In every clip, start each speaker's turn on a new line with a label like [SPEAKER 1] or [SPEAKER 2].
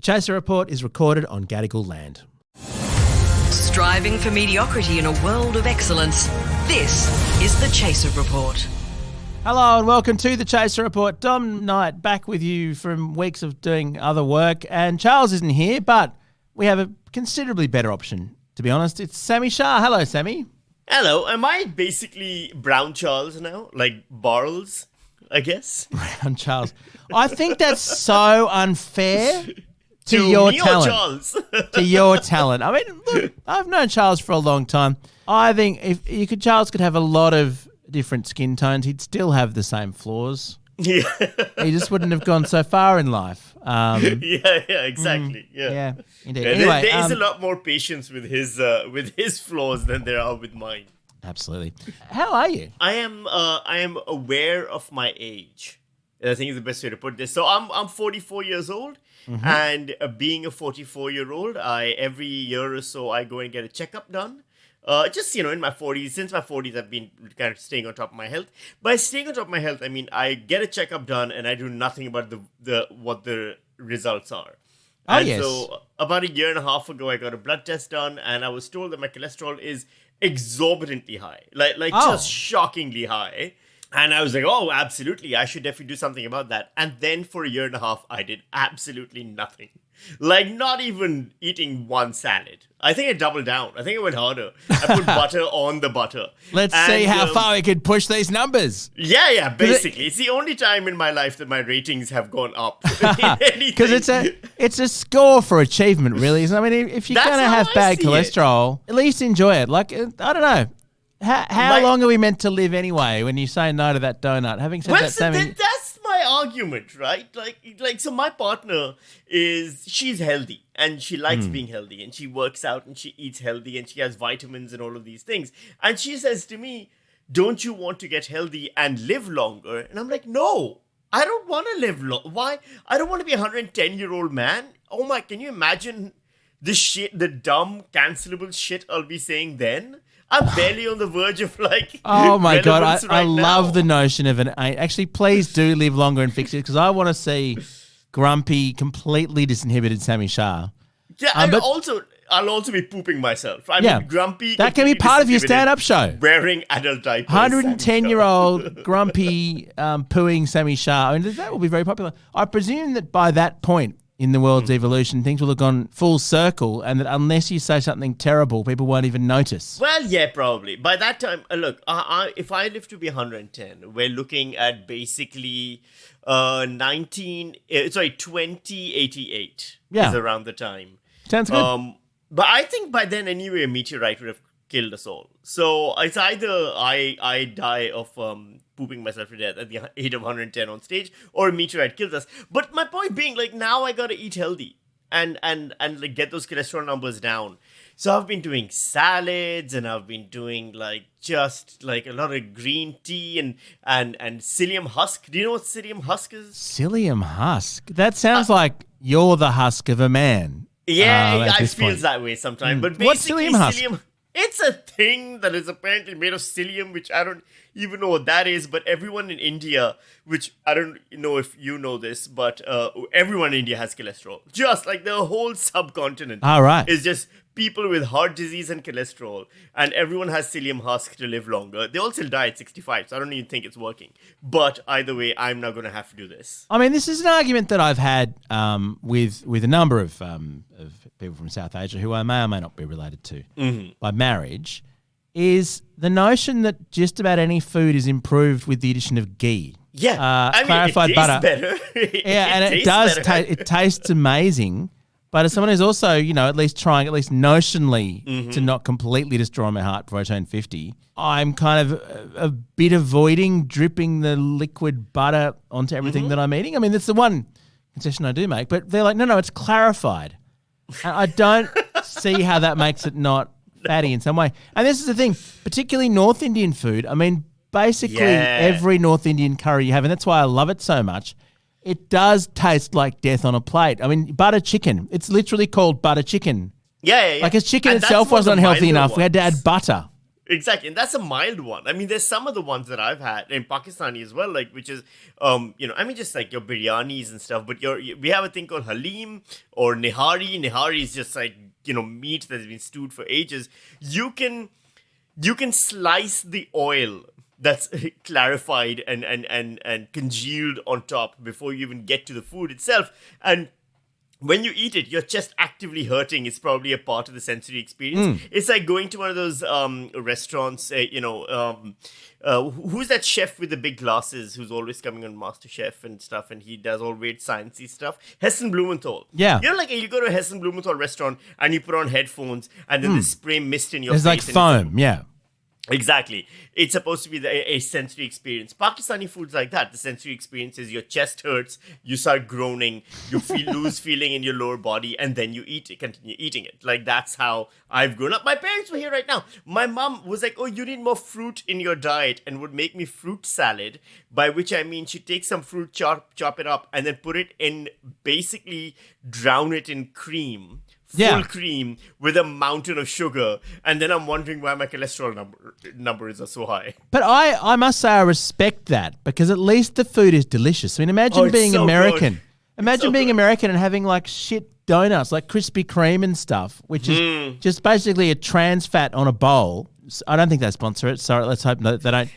[SPEAKER 1] Chaser Report is recorded on Gadigal land.
[SPEAKER 2] Striving for mediocrity in a world of excellence. This is the Chaser Report.
[SPEAKER 1] Hello and welcome to the Chaser Report. Dom Knight back with you from weeks of doing other work, and Charles isn't here, but we have a considerably better option, to be honest. It's Sami Shah. Hello, Sami.
[SPEAKER 3] Hello. Am I basically Brown Charles now? Like Barrels, I guess?
[SPEAKER 1] Brown Charles. I think that's so unfair to your
[SPEAKER 3] me
[SPEAKER 1] talent.
[SPEAKER 3] Or Charles?
[SPEAKER 1] To your talent. I mean, look, I've known Charles for a long time. I think if you could, Charles could have a lot of different skin tones. He'd still have the same flaws.
[SPEAKER 3] Yeah.
[SPEAKER 1] He just wouldn't have gone so far in life.
[SPEAKER 3] Exactly.
[SPEAKER 1] Yeah, indeed.
[SPEAKER 3] Yeah,
[SPEAKER 1] Anyway,
[SPEAKER 3] there is a lot more patience with his flaws than there are with mine.
[SPEAKER 1] Absolutely. How are you?
[SPEAKER 3] I am aware of my age. I think is the best way to put this. So I'm 44 years old, and being a 44-year-old, every year or so I go and get a checkup done. Just, in my 40s, since my 40s, I've been kind of staying on top of my health. By staying on top of my health, I mean, I get a checkup done and I do nothing about what the results are. So about a year and a half ago, I got a blood test done and I was told that my cholesterol is exorbitantly high, just shockingly high. And I was like, oh, absolutely, I should definitely do something about that. And then for a year and a half, I did absolutely nothing. Like, not even eating one salad. I think I doubled down. I think I went harder. I put butter on the butter.
[SPEAKER 1] Let's see how far we could push these numbers.
[SPEAKER 3] Yeah, basically. It's the only time in my life that my ratings have gone up.
[SPEAKER 1] Because it's a score for achievement, really. I mean, if you're going to have bad cholesterol, at least enjoy it. Like, I don't know. How long are we meant to live anyway when you say no to that donut? Having said that, Sammy...
[SPEAKER 3] That's my argument, right? So my partner she's healthy and she likes being healthy and she works out and she eats healthy and she has vitamins and all of these things. And she says to me, don't you want to get healthy and live longer? And I'm like, no, I don't want to live long. Why? I don't want to be a 110-year-old man. Oh my, can you imagine the dumb, cancelable shit I'll be saying then? I'm barely on the verge of
[SPEAKER 1] oh my God, I love
[SPEAKER 3] now.
[SPEAKER 1] the notion of an 8. Actually, please do live longer and fix it because I want to see grumpy, completely disinhibited Sami Shah.
[SPEAKER 3] Yeah, and I'll also be pooping myself. I mean, grumpy.
[SPEAKER 1] That can be part of your stand-up show.
[SPEAKER 3] Wearing adult diapers.
[SPEAKER 1] 110-year-old grumpy pooing Sami Shah. I mean, that will be very popular. I presume that by that point in the world's evolution, things will have gone full circle and that unless you say something terrible, people won't even notice.
[SPEAKER 3] Well, yeah, probably. By that time, look, if I live to be 110, we're looking at basically 2088 is around the time.
[SPEAKER 1] Sounds good.
[SPEAKER 3] But I think by then, anyway, a meteorite would have killed us all. So it's either I die of pooping myself to death at the age of 110 on stage, or a meteorite kills us. But my point being, now I gotta eat healthy and get those cholesterol numbers down. So I've been doing salads and I've been doing just a lot of green tea and psyllium husk. Do you know what psyllium husk is?
[SPEAKER 1] Psyllium husk? That sounds like you're the husk of a man.
[SPEAKER 3] Yeah, it feels that way sometimes. But basically,
[SPEAKER 1] what's psyllium husk?
[SPEAKER 3] It's a thing that is apparently made of psyllium, which I don't even know what that is, but everyone in India, which I don't know if you know this, but everyone in India has cholesterol. Just the whole subcontinent is just people with heart disease and cholesterol, and everyone has psyllium husk to live longer. They all still die at 65, so I don't even think it's working. But either way, I'm not going to have to do this.
[SPEAKER 1] I mean, this is an argument that I've had with a number of people from South Asia who I may or may not be related to by marriage, is the notion that just about any food is improved with the addition of ghee.
[SPEAKER 3] Yeah,
[SPEAKER 1] clarified
[SPEAKER 3] it tastes
[SPEAKER 1] butter.
[SPEAKER 3] Better.
[SPEAKER 1] It does. It tastes amazing. But as someone who's also, at least trying, at least notionally, to not completely destroy my heart before I turn 50, I'm kind of a bit avoiding dripping the liquid butter onto everything that I'm eating. I mean, that's the one concession I do make. But they're like, no, it's clarified. And I don't see how that makes it not fatty in some way. And this is the thing, particularly North Indian food. I mean, basically every North Indian curry you have, and that's why I love it so much, it does taste like death on a plate. I mean, butter chicken. It's literally called butter chicken.
[SPEAKER 3] Yeah.
[SPEAKER 1] Because chicken itself wasn't unhealthy enough. We had to add butter.
[SPEAKER 3] Exactly, and that's a mild one. I mean, there's some of the ones that I've had in Pakistani as well, like which is, I mean, just like your biryanis and stuff. But we have a thing called halim or nihari. Nihari is just like meat that's been stewed for ages. You can slice the oil that's clarified and congealed on top before you even get to the food itself, and when you eat it, your chest actively hurting is probably a part of the sensory experience. It's like going to one of those restaurants, who's that chef with the big glasses who's always coming on MasterChef and stuff, and he does all weird sciencey stuff? Hessen Blumenthal.
[SPEAKER 1] Yeah.
[SPEAKER 3] Like you go to a Hessen Blumenthal restaurant and you put on headphones and then they spray mist in your
[SPEAKER 1] There's
[SPEAKER 3] face.
[SPEAKER 1] like foam, yeah.
[SPEAKER 3] Exactly. It's supposed to be a sensory experience. Pakistani food's like that. The sensory experience is your chest hurts, you start groaning, you lose feeling in your lower body, and then you continue eating it. Like, that's how I've grown up. My parents were here right now. My mom was like, oh, you need more fruit in your diet, and would make me fruit salad, by which I mean she'd take some fruit, chop it up, and then put it in, basically drown it in cream. Full cream with a mountain of sugar, and then I'm wondering why my cholesterol numbers are so high.
[SPEAKER 1] But I must say I respect that, because at least the food is delicious. I mean, imagine being
[SPEAKER 3] so
[SPEAKER 1] American.
[SPEAKER 3] Good.
[SPEAKER 1] Imagine being American and having like shit donuts, like Krispy Kreme and stuff, which is just basically a trans fat on a bowl. I don't think they sponsor it. Sorry, let's hope that they don't.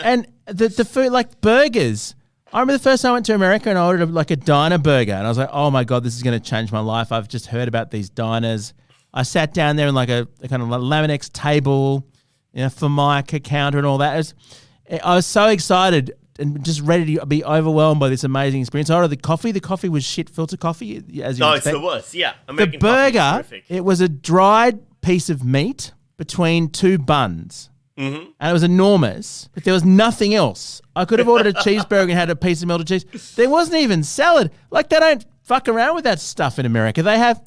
[SPEAKER 1] And the food, like burgers. I remember the first time I went to America and I ordered like a diner burger, and I was like, oh my God, this is going to change my life. I've just heard about these diners. I sat down there in like a kind of like Laminex table, Formica counter and all that. I was so excited and just ready to be overwhelmed by this amazing experience. I ordered the coffee. The coffee was shit filter coffee, as you expect.
[SPEAKER 3] It's the worst, yeah.
[SPEAKER 1] American the burger, it was a dried piece of meat between two buns. Mm-hmm. And it was enormous, but there was nothing else. I could have ordered a cheeseburger and had a piece of melted cheese. There wasn't even salad. Like, they don't fuck around with that stuff in America. They have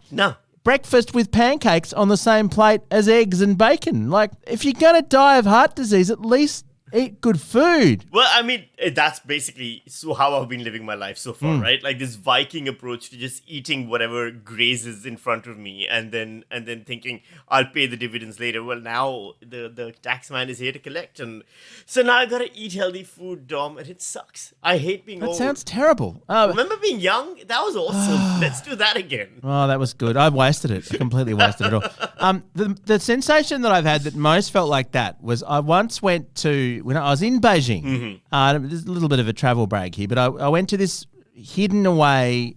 [SPEAKER 1] breakfast with pancakes on the same plate as eggs and bacon. Like, if you're going to die of heart disease, at least eat good food.
[SPEAKER 3] Well, I mean, that's basically how I've been living my life so far, right? Like this Viking approach to just eating whatever grazes in front of me, and then thinking I'll pay the dividends later. Well, now the tax man is here to collect, and so now I gotta eat healthy food, Dom, and it sucks. I hate being old.
[SPEAKER 1] That sounds terrible.
[SPEAKER 3] Remember being young? That was awesome. Let's do that again.
[SPEAKER 1] Oh, that was good. I wasted it. I completely wasted it all. The sensation that I've had that most felt like that was I once went to, when I was in Beijing, there's a little bit of a travel brag here, but I went to this hidden away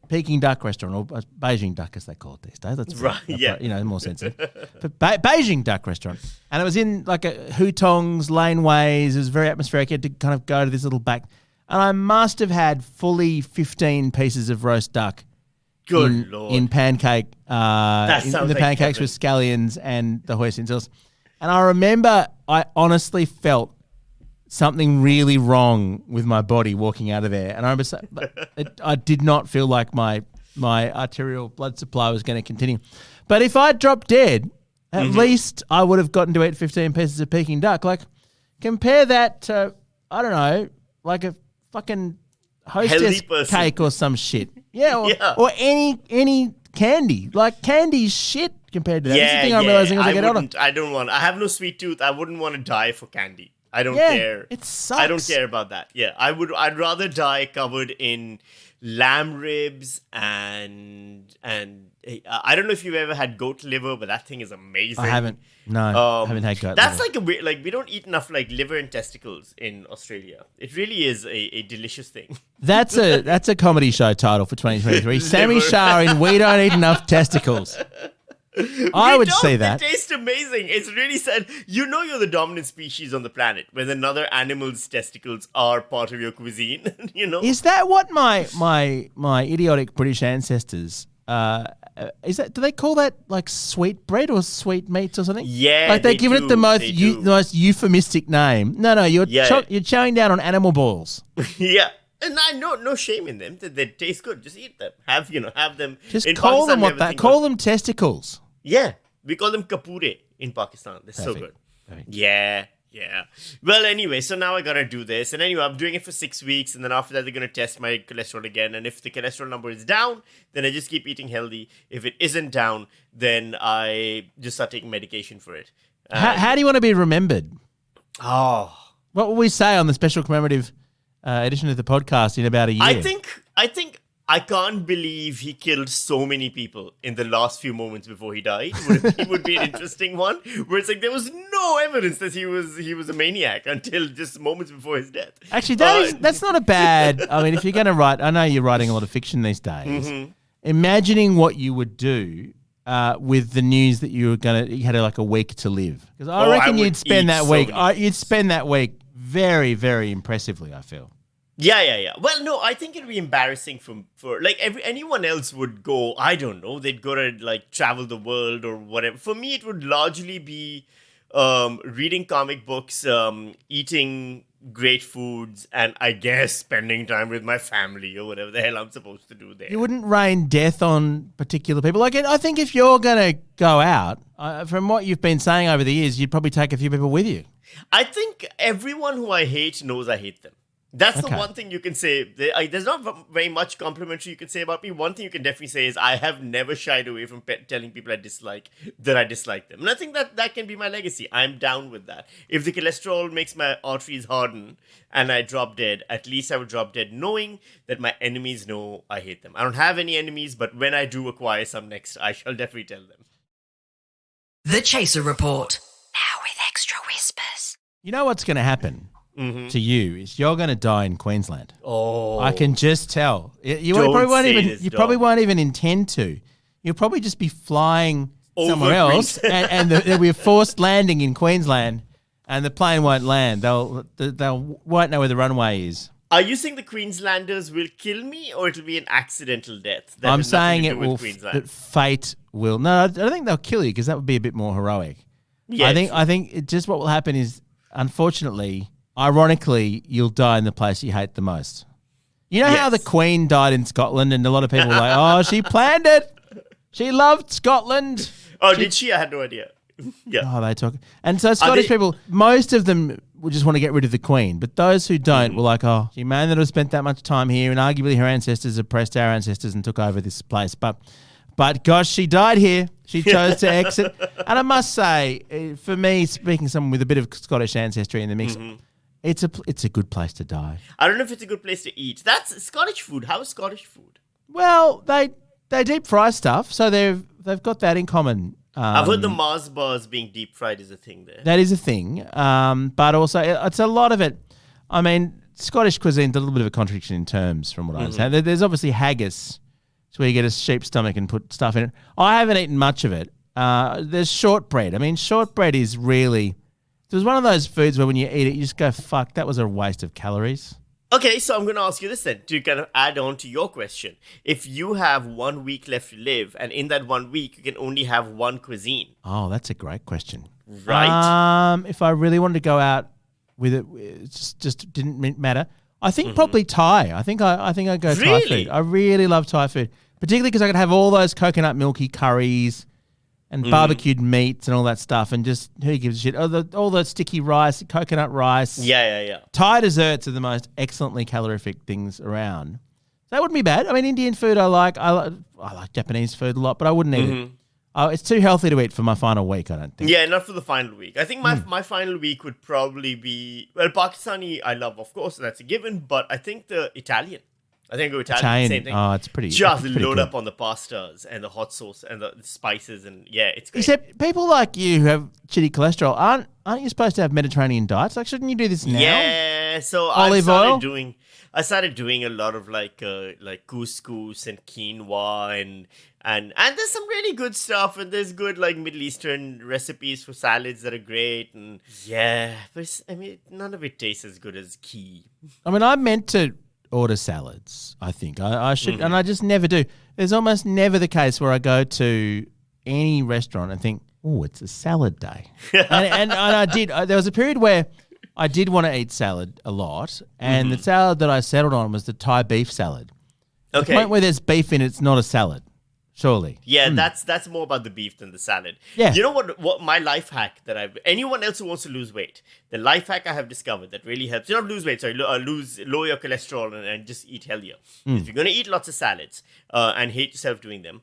[SPEAKER 1] Peking duck restaurant, or Beijing duck as they call it these days. That's right, more sensitive. But Beijing duck restaurant. And it was in like a hutongs, laneways. It was very atmospheric. You had to kind of go to this little back. And I must have had fully 15 pieces of roast duck in pancake, in the pancakes with scallions and the hoisin. And I remember I honestly felt something really wrong with my body walking out of there. And I remember I did not feel like my arterial blood supply was going to continue. But if I dropped dead, at least I would have gotten to eat 15 pieces of Peking duck. Like, compare that to, I don't know, like a fucking hostess cake or some shit. Or any candy. Like, candy's shit compared to that. That's the thing I'm realizing as I get older.
[SPEAKER 3] I have no sweet tooth. I wouldn't want to die for candy. I don't care.
[SPEAKER 1] It sucks.
[SPEAKER 3] I don't care about that. Yeah, I'd rather die covered in lamb ribs and I don't know if you've ever had goat liver, but that thing is amazing.
[SPEAKER 1] I haven't. No, I haven't had goat
[SPEAKER 3] that's
[SPEAKER 1] liver.
[SPEAKER 3] Like we don't eat enough like liver and testicles in Australia. It really is a delicious thing.
[SPEAKER 1] That's a comedy show title for 2023. Sami Shah in We Don't Eat Enough Testicles. I would say that.
[SPEAKER 3] They taste amazing. It's really sad. You're the dominant species on the planet when another animal's testicles are part of your cuisine.
[SPEAKER 1] Is that what my idiotic British ancestors? Do they call that like sweet bread or sweet meats or something?
[SPEAKER 3] Yeah,
[SPEAKER 1] like they're giving it the most euphemistic name. No, you're chowing down on animal balls.
[SPEAKER 3] Yeah. And I know no shame in them. They taste good. Just eat them. Have them.
[SPEAKER 1] Just in call Pakistan, them what that. Call them testicles.
[SPEAKER 3] Yeah, we call them kapure in Pakistan. They're so good. Perfect. Yeah. Well, anyway, so now I gotta do this, and anyway, I'm doing it for 6 weeks, and then after that, they're gonna test my cholesterol again. And if the cholesterol number is down, then I just keep eating healthy. If it isn't down, then I just start taking medication for it.
[SPEAKER 1] How do you want to be remembered?
[SPEAKER 3] Oh,
[SPEAKER 1] What will we say on the special commemorative edition of the podcast in about a year?
[SPEAKER 3] I think I can't believe he killed so many people in the last few moments before he died. It would be an interesting one, where it's like there was no evidence that he was a maniac until just moments before his death.
[SPEAKER 1] Actually, that's not a bad. I mean, if you're going to write, I know you're writing a lot of fiction these days.
[SPEAKER 3] Mm-hmm.
[SPEAKER 1] Imagining what you would do with the news that you had like a week to live, because I reckon you'd spend that week. You'd spend that week very, very impressively. I feel.
[SPEAKER 3] Yeah. Well, no, I think it'd be embarrassing for like anyone else would go. I don't know. They'd go to like travel the world or whatever. For me, it would largely be reading comic books, eating great foods, and I guess spending time with my family or whatever the hell I'm supposed to do there.
[SPEAKER 1] You wouldn't rain death on particular people. Like, I think if you're going to go out, from what you've been saying over the years, you'd probably take a few people with you.
[SPEAKER 3] I think everyone who I hate knows I hate them. That's the one thing you can say. There's not very much complimentary you can say about me. One thing you can definitely say is I have never shied away from telling people I dislike them. And I think that can be my legacy. I'm down with that. If the cholesterol makes my arteries harden and I drop dead, at least I will drop dead knowing that my enemies know I hate them. I don't have any enemies, but when I do acquire some next, I shall definitely tell them.
[SPEAKER 2] The Chaser Report. Now with extra whispers.
[SPEAKER 1] You know what's going to happen? Mm-hmm. To you is you're going to die in Queensland.
[SPEAKER 3] Oh,
[SPEAKER 1] I can just tell. You probably won't even intend to. You'll probably just be flying somewhere else, and there'll be a forced landing in Queensland, and the plane won't land. They'll won't know where the runway is.
[SPEAKER 3] Are you saying the Queenslanders will kill me, or it'll be an accidental death?
[SPEAKER 1] I'm saying it will. That fate will. No, I don't think they'll kill you because that would be a bit more heroic. Yeah, I think just what will happen is, unfortunately. Ironically, you'll die in the place you hate the most. You know how the Queen died in Scotland and a lot of people were like, oh, she planned it. She loved Scotland.
[SPEAKER 3] Oh, did she? I had no idea. Yeah.
[SPEAKER 1] Oh, they talk. And so Scottish people, most of them would just want to get rid of the Queen. But those who don't were like, oh, she may not have spent that much time here, and arguably her ancestors oppressed our ancestors and took over this place. But gosh, she died here. She chose to exit. And I must say, for me, speaking someone with a bit of Scottish ancestry in the mix, it's a good place to die.
[SPEAKER 3] I don't know if it's a good place to eat. That's Scottish food. How is Scottish food?
[SPEAKER 1] Well, they deep fry stuff, so they've got that in common.
[SPEAKER 3] I've heard the Mars bars being deep fried is a thing there.
[SPEAKER 1] That is a thing, but also it's a lot of it. I mean, Scottish cuisine's a little bit of a contradiction in terms, from what I understand. There's obviously haggis, it's where you get a sheep's stomach and put stuff in it. I haven't eaten much of it. There's shortbread. I mean, shortbread is really. It was one of those foods where when you eat it, you just go, fuck, that was a waste of calories.
[SPEAKER 3] Okay, so I'm going to ask you this then, to kind of add on to your question. If you have 1 week left to live, and in that 1 week, you can only have one cuisine.
[SPEAKER 1] Oh, that's a great question.
[SPEAKER 3] Right.
[SPEAKER 1] If I really wanted to go out with it, just didn't matter. I think probably Thai. I think I'd go Thai food. I really love Thai food, particularly because I could have all those coconut milky curries and barbecued meats and all that stuff, and just who gives a shit? All the sticky rice, coconut rice.
[SPEAKER 3] Yeah.
[SPEAKER 1] Thai desserts are the most excellently calorific things around. So that wouldn't be bad. I mean, Indian food I like Japanese food a lot, but I wouldn't eat it. It's too healthy to eat for my final week, I don't think.
[SPEAKER 3] Yeah, not for the final week. I think my final week would probably be, well, Pakistani I love, of course, that's a given, but I think the Italian. I think Italian, same thing.
[SPEAKER 1] Oh, it's pretty.
[SPEAKER 3] Just
[SPEAKER 1] pretty
[SPEAKER 3] load
[SPEAKER 1] good.
[SPEAKER 3] up on the pastas and the hot sauce and the spices, and yeah, it's great.
[SPEAKER 1] Except people like you who have shitty cholesterol aren't you supposed to have Mediterranean diets? Like, shouldn't you do this now?
[SPEAKER 3] Yeah, so
[SPEAKER 1] olive oil.
[SPEAKER 3] I started doing a lot of like couscous and quinoa and there's some really good stuff, and there's good like Middle Eastern recipes for salads that are great, and yeah, but I mean none of it tastes as good as ghee.
[SPEAKER 1] I mean, I meant to order salads, I think. I should, and I just never do. There's almost never the case where I go to any restaurant and think, oh, it's a salad day. and I did. There was a period where I did want to eat salad a lot, and the salad that I settled on was the Thai beef salad.
[SPEAKER 3] Okay.
[SPEAKER 1] The point where there's beef in it's not a salad. Surely.
[SPEAKER 3] Yeah, that's more about the beef than the salad.
[SPEAKER 1] Yeah.
[SPEAKER 3] You know what my life hack that anyone else who wants to lose weight, the life hack I have discovered that really helps, you not lose weight, sorry, lower your cholesterol and just eat healthier. If you're going to eat lots of salads and hate yourself doing them,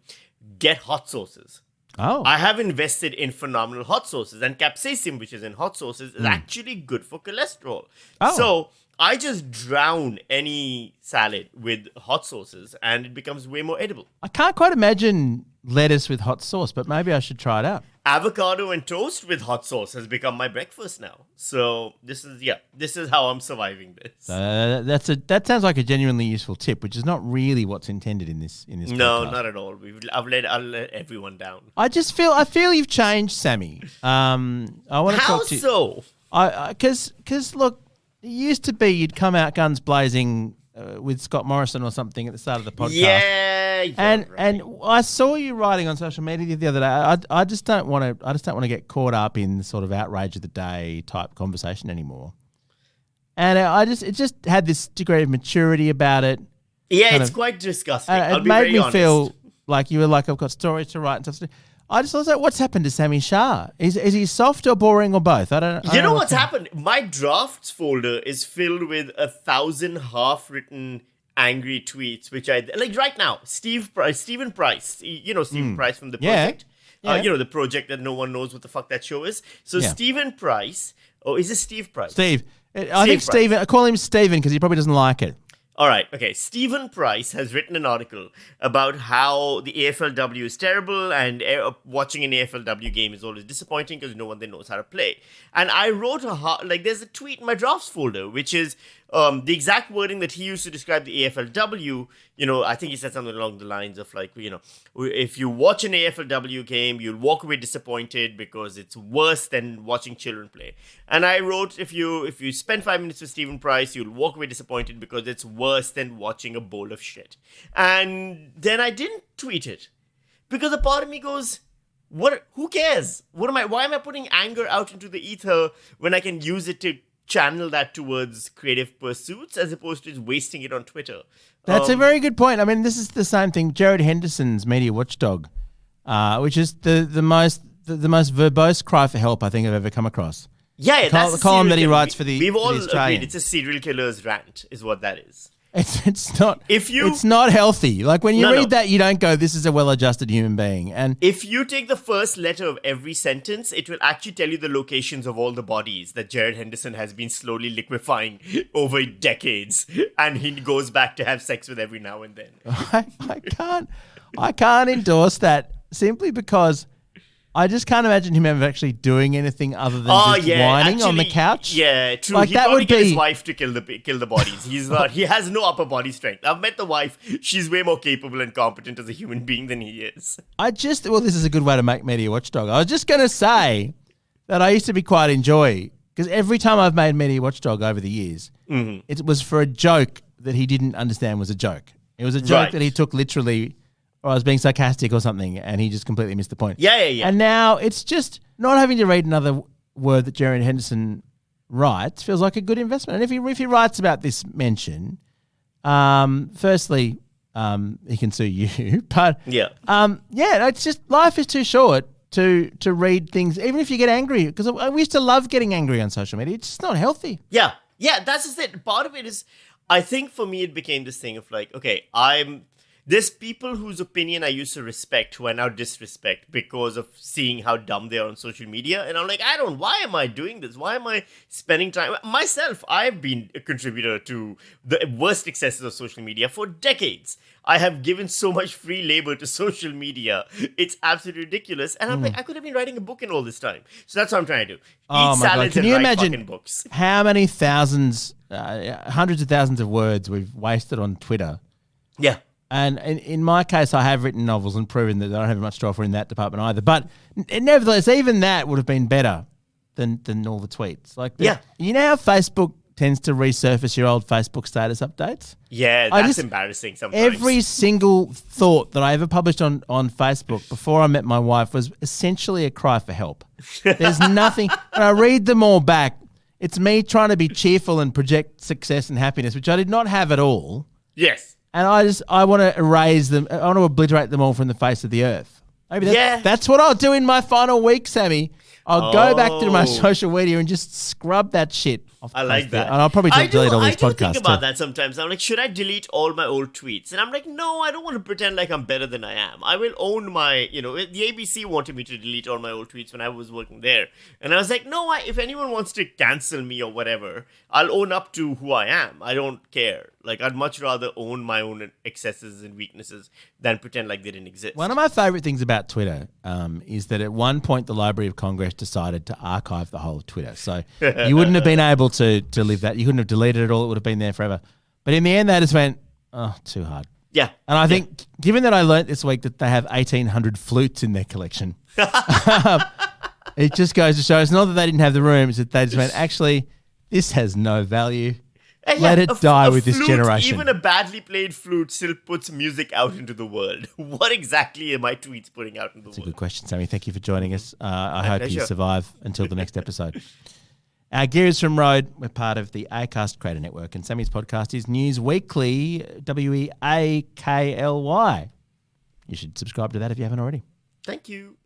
[SPEAKER 3] get hot sauces.
[SPEAKER 1] Oh.
[SPEAKER 3] I have invested in phenomenal hot sauces, and capsaicin, which is in hot sauces, is actually good for cholesterol.
[SPEAKER 1] Oh.
[SPEAKER 3] So I just drown any salad with hot sauces, and it becomes way more edible.
[SPEAKER 1] I can't quite imagine lettuce with hot sauce, but maybe I should try it out.
[SPEAKER 3] Avocado and toast with hot sauce has become my breakfast now. So this is how I'm surviving this.
[SPEAKER 1] That sounds like a genuinely useful tip, which is not really what's intended in this.
[SPEAKER 3] No,
[SPEAKER 1] podcast.
[SPEAKER 3] not at all. I'll let everyone down.
[SPEAKER 1] I feel you've changed, Sammy. I want to talk to you.
[SPEAKER 3] How so?
[SPEAKER 1] Because look, it used to be you'd come out guns blazing with Scott Morrison or something at the start of the podcast.
[SPEAKER 3] Yeah,
[SPEAKER 1] and
[SPEAKER 3] right.
[SPEAKER 1] I saw you writing on social media the other day. I just don't want to get caught up in the sort of outrage of the day type conversation anymore. And it just had this degree of maturity about it.
[SPEAKER 3] Yeah, it's quite disgusting.
[SPEAKER 1] It made me feel like you were like, I've got stories to write and stuff to do. I just was like, what's happened to Sami Shah? Is he soft or boring or both? I don't know.
[SPEAKER 3] You know what's happened? My drafts folder is filled with 1,000 half-written angry tweets, which I like right now. Stephen Price, you know Stephen Price from the project.
[SPEAKER 1] Yeah.
[SPEAKER 3] The project that no one knows what the fuck that show is. So Stephen Price, is it Steve Price?
[SPEAKER 1] Steve. I think Stephen. I call him Stephen because he probably doesn't like it.
[SPEAKER 3] All right, okay. Stephen Price has written an article about how the AFLW is terrible and watching an AFLW game is always disappointing because no one then knows how to play. And I wrote there's a tweet in my drafts folder, which is the exact wording that he used to describe the AFLW. I think he said something along the lines of if you watch an AFLW game, you'll walk away disappointed because it's worse than watching children play. And I wrote, if you spend 5 minutes with Stephen Price, you'll walk away disappointed because it's worse than watching a bowl of shit. And then I didn't tweet it because a part of me goes, who cares? Why am I putting anger out into the ether when I can use it to channel that towards creative pursuits as opposed to just wasting it on Twitter?
[SPEAKER 1] That's a very good point. I mean, this is the same thing. Jared Henderson's Media Watchdog, which is the most verbose cry for help I think I've ever come across.
[SPEAKER 3] Yeah, that's
[SPEAKER 1] the column that he writes for the.
[SPEAKER 3] We've all
[SPEAKER 1] Australian.
[SPEAKER 3] agreed it's a serial killer's rant, is what that is.
[SPEAKER 1] It's not. It's not healthy. Like when you read that, you don't go, "This is a well-adjusted human being." And
[SPEAKER 3] if you take the first letter of every sentence, it will actually tell you the locations of all the bodies that Jared Henderson has been slowly liquefying over decades, and he goes back to have sex with every now and then.
[SPEAKER 1] I can't endorse that simply because I just can't imagine him ever actually doing anything other than whining on the couch.
[SPEAKER 3] Yeah, true.
[SPEAKER 1] Like
[SPEAKER 3] He'd
[SPEAKER 1] that
[SPEAKER 3] probably
[SPEAKER 1] would
[SPEAKER 3] get
[SPEAKER 1] be
[SPEAKER 3] his wife to kill the bodies. He's not. He has no upper body strength. I've met the wife. She's way more capable and competent as a human being than he is.
[SPEAKER 1] this is a good way to make Media Watchdog. I was just going to say that I used to be quite enjoy because every time I've made Media Watchdog over the years, it was for a joke that he didn't understand was a joke. It was a joke that he took literally. Or I was being sarcastic or something, and he just completely missed the point.
[SPEAKER 3] Yeah.
[SPEAKER 1] And now it's just not having to read another word that Jared Henderson writes feels like a good investment. And if he writes about this mention, firstly, he can sue you. But it's just life is too short to read things, even if you get angry. Because we used to love getting angry on social media. It's just not healthy.
[SPEAKER 3] Yeah, that's just it. Part of it is, I think for me, it became this thing of like, okay, there's people whose opinion I used to respect who I now disrespect because of seeing how dumb they are on social media. And I'm like, why am I doing this? Why am I spending time? Myself, I've been a contributor to the worst excesses of social media for decades. I have given so much free labor to social media. It's absolutely ridiculous. And I'm like, I could have been writing a book in all this time. So that's what I'm trying to do. Eat salads and write fucking books.
[SPEAKER 1] How many thousands, hundreds of thousands of words we've wasted on Twitter?
[SPEAKER 3] Yeah.
[SPEAKER 1] And in my case, I have written novels and proven that I don't have much to offer in that department either. But nevertheless, even that would have been better than all the tweets. You know how Facebook tends to resurface your old Facebook status updates?
[SPEAKER 3] Yeah, that's embarrassing sometimes.
[SPEAKER 1] Every single thought that I ever published on Facebook before I met my wife was essentially a cry for help. There's nothing. When I read them all back, it's me trying to be cheerful and project success and happiness, which I did not have at all.
[SPEAKER 3] Yes.
[SPEAKER 1] And I want to erase them. I want to obliterate them all from the face of the earth. Maybe that's what I'll do in my final week, Sammy. I'll go back to my social media and just scrub that shit
[SPEAKER 3] I like that.
[SPEAKER 1] And I'll probably delete all these podcasts. I do
[SPEAKER 3] think about that sometimes. I'm like, should I delete all my old tweets? And I'm like, no, I don't want to pretend like I'm better than I am. I will own my, the ABC wanted me to delete all my old tweets when I was working there. And I was like, no, if anyone wants to cancel me or whatever, I'll own up to who I am. I don't care. Like, I'd much rather own my own excesses and weaknesses than pretend like they didn't exist.
[SPEAKER 1] One of my favorite things about Twitter is that at one point the Library of Congress decided to archive the whole of Twitter. So you wouldn't have been able to live that. You couldn't have deleted it all. It would have been there forever. But in the end, they just went, oh, too hard.
[SPEAKER 3] Yeah.
[SPEAKER 1] And I think, given that I learnt this week that they have 1,800 flutes in their collection, it just goes to show it's not that they didn't have the room, it's that they just went, actually, this has no value. Let it die with this generation.
[SPEAKER 3] Even a badly played flute still puts music out into the world. What exactly are my tweets putting out into the world?
[SPEAKER 1] That's a good question, Sammy. Thank you for joining us. I hope you survive until the next episode. Our gear is from Rode. We're part of the Acast Creator Network, and Sammy's podcast is News Weekly, WEAKLY. You should subscribe to that if you haven't already.
[SPEAKER 3] Thank you.